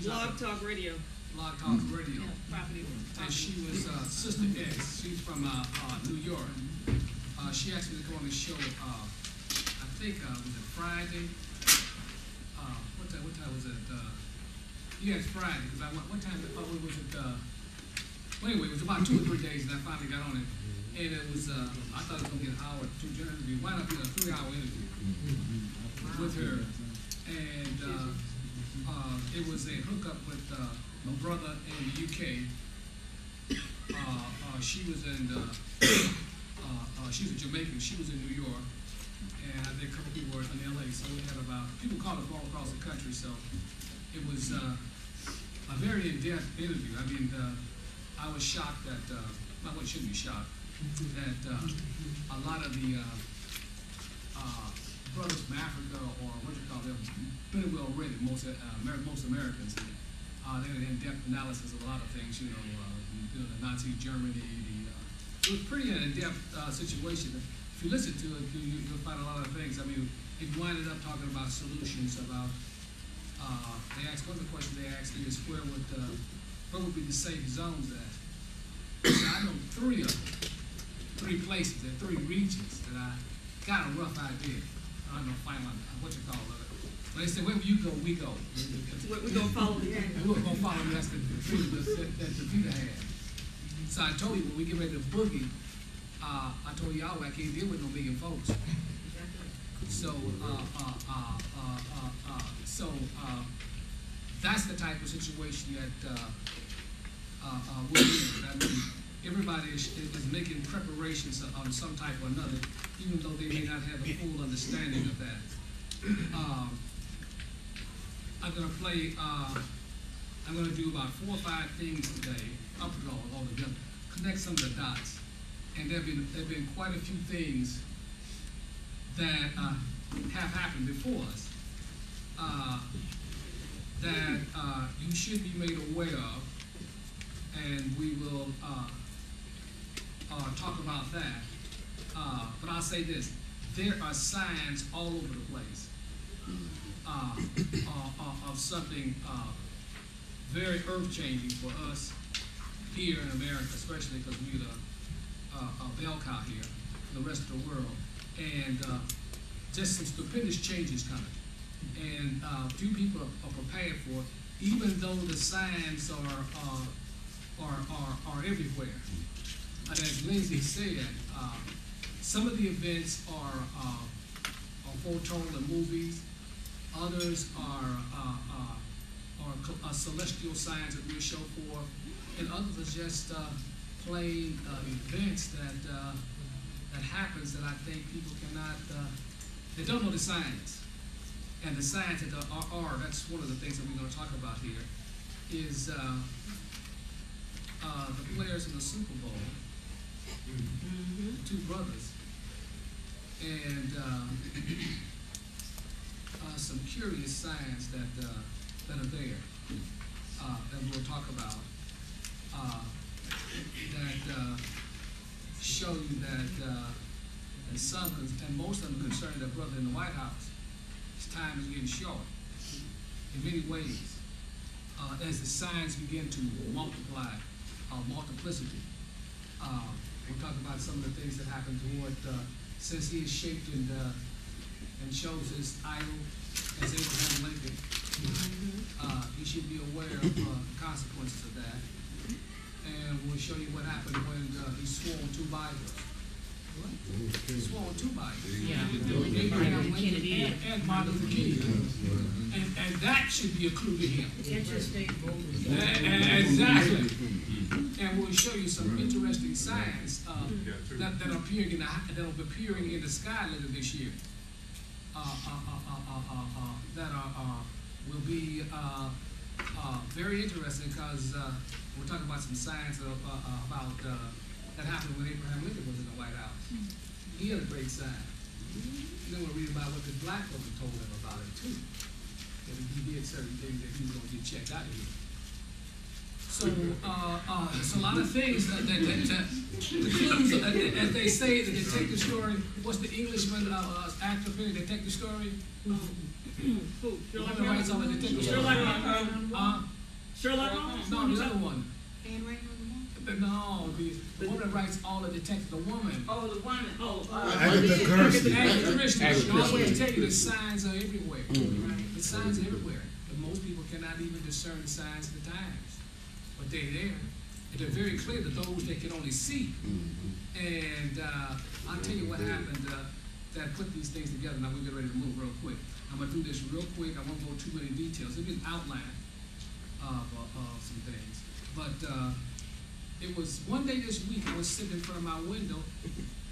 Blog Talk Radio. Blog Talk Radio. Yeah, property. And she was Sister X. She's from New York. She asked me to come on the show. I think was it Friday? What time was it? Yeah, it's Friday. Because I went. What time? Was it? Well, anyway, it was about 2 or 3 days, and I finally got on it. And it was. I thought it was gonna be an hour, 2 interview. Wound up being a 3-hour interview with her, and it was a hookup with my brother in the UK. She was in. She was a Jamaican. She was in New York, and I think a couple people were in LA. So we had about people called us all across the country. So it was a very in-depth interview. I mean, I was shocked that well, I shouldn't be shocked that a lot of the brothers from Africa, or what you call them, pretty well read. Most Americans. They had an in-depth analysis of a lot of things. You know, the Nazi Germany. It was pretty in-depth situation. If you listen to it, you'll find a lot of things. I mean, it winded up talking about solutions. About they asked one of the questions they asked me is where would be the safe zones at? So I know 3 of them, 3 places, and 3 regions that I got a rough idea. I don't know, what you call it. But they said, wherever you go, we go. We're going to follow the and we're going to follow the rest of the freedom that the Peter had. So I told you when we get ready to boogie, I told Yahweh I can't deal with no million folks. So that's the type of situation that we're in. I mean, everybody is making preparations on some type or another, even though they may not have a full understanding of that. I'm going to play. I'm going to do about 4 or 5 things today. I'll put it all together. Connect some of the dots. And there have been quite a few things that have happened before us that you should be made aware of, and we will talk about that. But I'll say this: there are signs all over the place of something very earth-changing for us here in America, especially because we're the bell cow here for the rest of the world, and just some stupendous changes coming, and few people are prepared for it, even though the signs are everywhere. And as Lindsay said, some of the events are foretold in movies, others are celestial signs that we show for, and others are just plain events that happens that I think people cannot, they don't know the signs. And the signs that are, that's one of the things that we're going to talk about here, is the players in the Super Bowl, the 2 brothers, and some curious signs that are there that we'll talk about that show you that and some and most of them concern their brother in the White House. His time is getting short in many ways as the signs begin to multiply, multiplicity. We'll talk about some of the things that happened toward since he is shaped and chose his idol as Abraham Lincoln. You should be aware of the consequences of that. And we'll show you what happened when he swore on 2 Bibles. What? He swore on 2 Bibles. Yeah. Abraham Lincoln and Martin Luther King. And that should be a clue to him. Interesting. Exactly. And we'll show you some interesting signs that are appearing in the sky later this year. That will be very interesting because we'll talk about some signs about that happened when Abraham Lincoln was in the White House. He had a great sign. Then we'll read about what the black woman told him about it too. That he did certain things that he was going to get checked out of here. So, so a lot of things that the clues, as they say, the detective story. What's the Englishman actor, the detective story? Who? The Sherlock one that writes all the Holmes? detective Sherlock stories. Holmes? Sherlock Holmes? No, the other one. Handwriting on the wall? No, the one that writes all the detectives, the woman. Oh, the woman. Agatha Christie. Agatha Christie. She Agatha always Christie. tell you the signs are everywhere. Mm. The signs are everywhere. But most people cannot even discern the signs of the times. But they're there. And they're very clear to those that can only see. And I'll tell you what happened that put these things together. Now we'll get ready to move real quick. I'm going to do this real quick. I won't go too many details. It'll be an outline of some things. But it was one day this week, I was sitting in front of my window,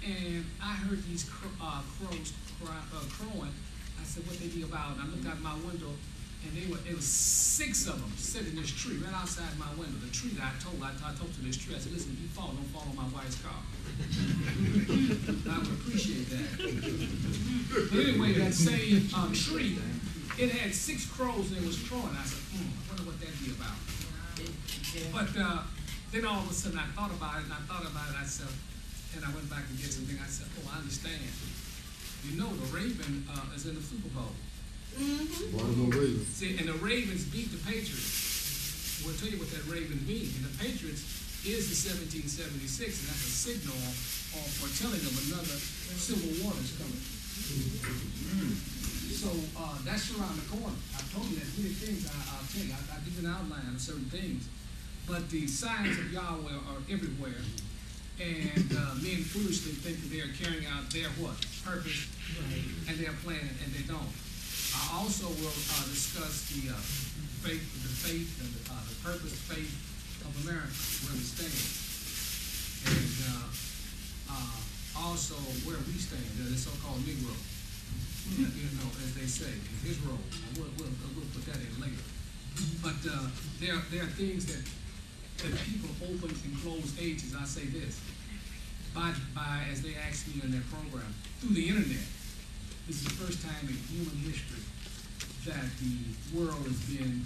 and I heard these crows crowing. I said, what they be about? And I looked out my window, and it was 6 of them sitting in this tree right outside my window. The tree that I told to this tree, I said, listen, if you fall, don't fall on my wife's car. I would appreciate that. But anyway, that same tree, it had 6 crows and it was crowing. I said, I wonder what that'd be about. But then all of a sudden I thought about it, I said, and I went back and did something. I said, I understand. You know the Raven is in the Super Bowl. Baltimore Ravens. See, and the Ravens beat the Patriots. We'll tell you what that Raven means. And the Patriots is the 1776, and that's a signal or foretelling of another civil war that's coming. So that's around the corner. I told you that many things I'll tell you. I give you an outline of certain things. But the signs of Yahweh are everywhere. And men foolishly think that they are carrying out their what? Purpose and their plan, and they don't. I also will discuss the faith and the purpose, faith of America, where we stand. And also where we stand, the so-called Negro, as they say, in his role. We'll put that in later. But there are things that people open and close ages. I say this, by as they asked me in their program, through the internet. This is the first time in human history that the world has been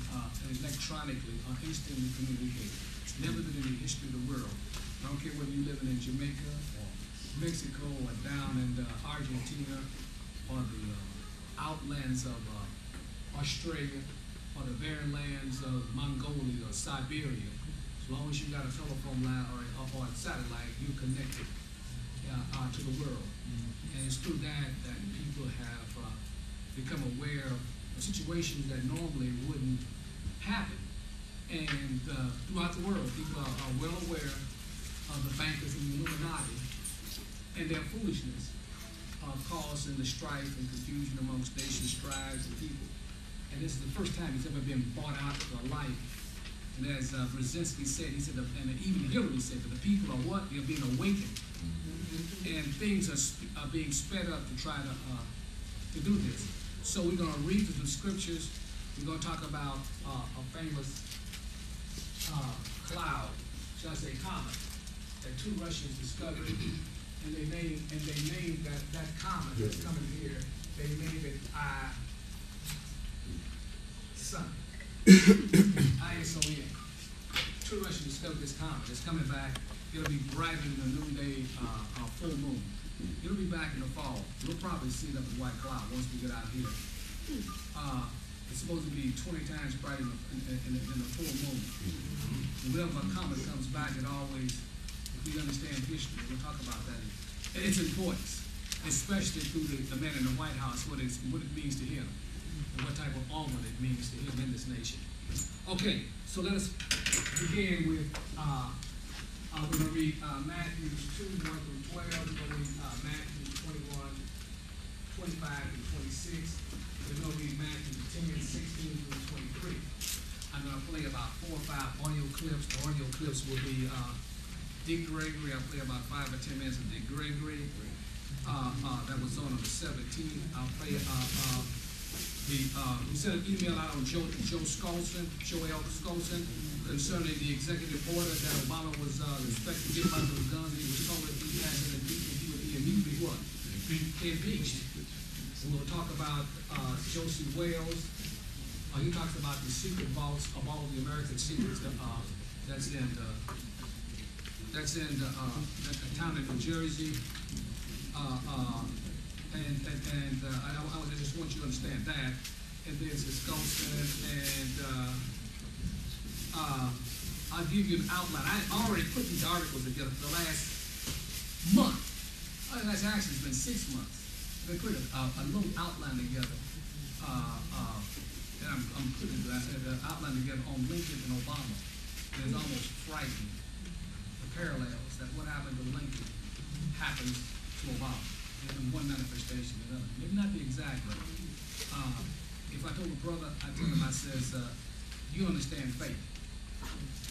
electronically or instantly communicated. It's never been in the history of the world. I don't care whether you're living in Jamaica or Mexico or down in Argentina or the outlands of Australia or the barren lands of Mongolia or Siberia. As long as you got a telephone line or a satellite, you're connected to the world. And it's through that people have become aware of situations that normally wouldn't happen. And throughout the world, people are well aware of the bankers and the Illuminati and their foolishness causing the strife and confusion amongst nations, tribes, and people. And this is the first time it's ever been brought out to light. And as Brzezinski said, he said, and even Hillary said, that the people are what? They're being awakened. And things are being sped up to try to do this. So we're going to read the scriptures. We're going to talk about a famous cloud, shall I say comet, that 2 Russians discovered. And they named that comet that's coming here, they named it Sun. ISON. 2 Russians discovered this comet. It's coming back. It'll be brighter than the noonday full moon. It'll be back in the fall. We'll probably see it up in white cloud once we get out here. It's supposed to be 20 times brighter in the full moon. Whenever a comet comes back, it always, if we understand history, we'll talk about that. And its importance, especially through the man in the White House, what it means to him, and what type of honor it means to him in this nation. Okay, so let us begin with, we're going to read Matthew 2, 1 through 12. We're going to read Matthew 21, 25 through 26. We're going to read Matthew 10, 16 through 23. I'm going to play about 4 or 5 audio clips. The audio clips will be Dick Gregory. I'll play about 5 or 10 minutes of Dick Gregory. That was on the 17th. I'll play we sent an email out on Joel Skolson concerning the executive order that Obama was expected to give out those guns. He was told that he would be immediately what? Impeached. And we'll talk about Josie Wales. He talks about the secret vaults of all the American secrets that's in the town in New Jersey. I just want you to understand that. and then Wisconsin, and I'll give you an outline. I already put these articles together for the last month. That's actually been 6 months. They put a little outline together, and I'm putting the outline together on Lincoln and Obama. And it's almost frightening, the parallels that what happened to Lincoln happens to Obama in one manifestation and another. Maybe not the exact, but if I told a brother, I tell him, I says, you understand faith.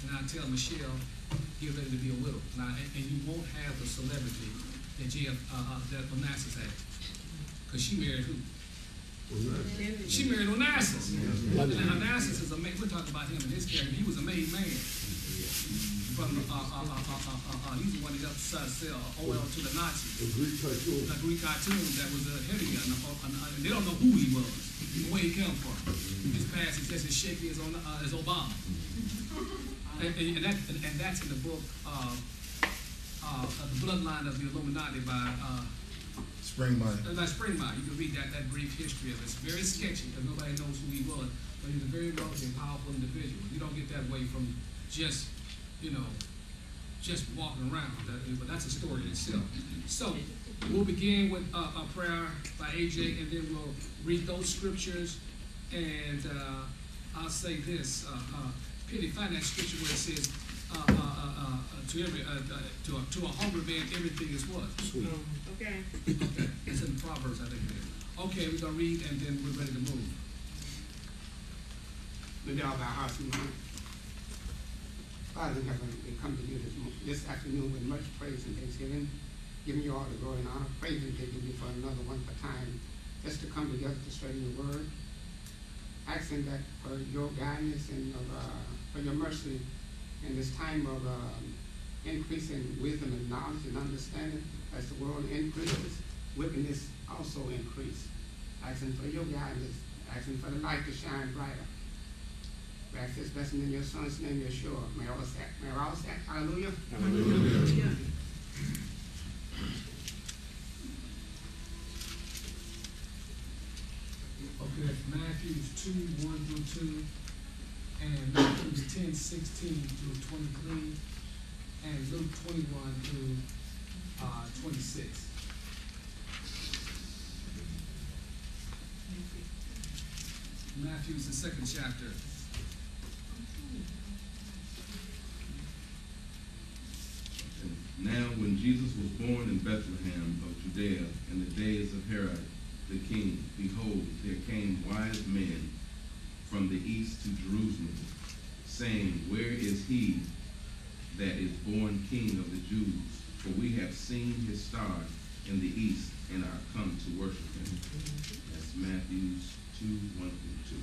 And I tell Michelle, get ready to be a widow. And you won't have the celebrity that that Onassis had. Because she married who? She married Onassis. And Onassis is a man, we're talking about him and his character. He was a made man. From he's the one that helped sell oil to the Nazis. The Greek cartoon. The Greek cartoon that was a heavy gun. They don't know who he was, where he came from. His past is just as shaky as Obama. And that's in the book The Bloodline of the Illuminati by Springmine. Springmine. You can read that brief history of it. It's very sketchy because nobody knows who he was, but he's a very wealthy and powerful individual. You don't get that way from just walking around. But that's a story in itself. So we'll begin with a prayer by AJ, and then we'll read those scriptures. And I'll say this: Penny, find that scripture where it says, to a hungry man, everything is what? Sweet. Okay. Okay. It's in Proverbs, I think it is. Okay, we're gonna read, and then we're ready to move. Maybe I'll bow hearts and minds. Father in heaven, we come to you this afternoon with much praise and thanksgiving, giving you all the glory and honor, praising and thanking you for another wonderful time just to come together to study your word, asking that for your guidance and for your mercy in this time of increasing wisdom and knowledge and understanding. As the world increases, wickedness also increase. Asking for your guidance, asking for the light to shine brighter. We ask this blessing in your Son's name, Yahshua. May all say, hallelujah. Hallelujah. Okay, that's Matthew 2, 1 through 2, and Matthew 10, 16 through 23, and Luke 21 through 26. Matthew's the second chapter. Now when Jesus was born in Bethlehem of Judea in the days of Herod the king, behold, there came wise men from the east to Jerusalem, saying, Where is he that is born King of the Jews? For we have seen his star in the east and are come to worship him. That's Matthew 2, 1 through 2.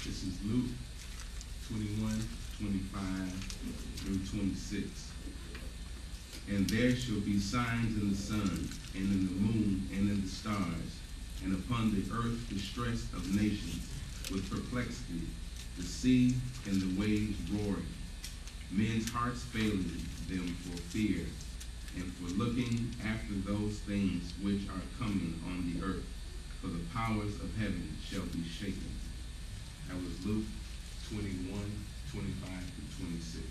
This is Luke 21, 25 through 26. And there shall be signs in the sun, and in the moon, and in the stars, and upon the earth distress of nations, with perplexity, the sea and the waves roaring, men's hearts failing them for fear, and for looking after those things which are coming on the earth, for the powers of heaven shall be shaken. That was Luke 21, 25 through 26.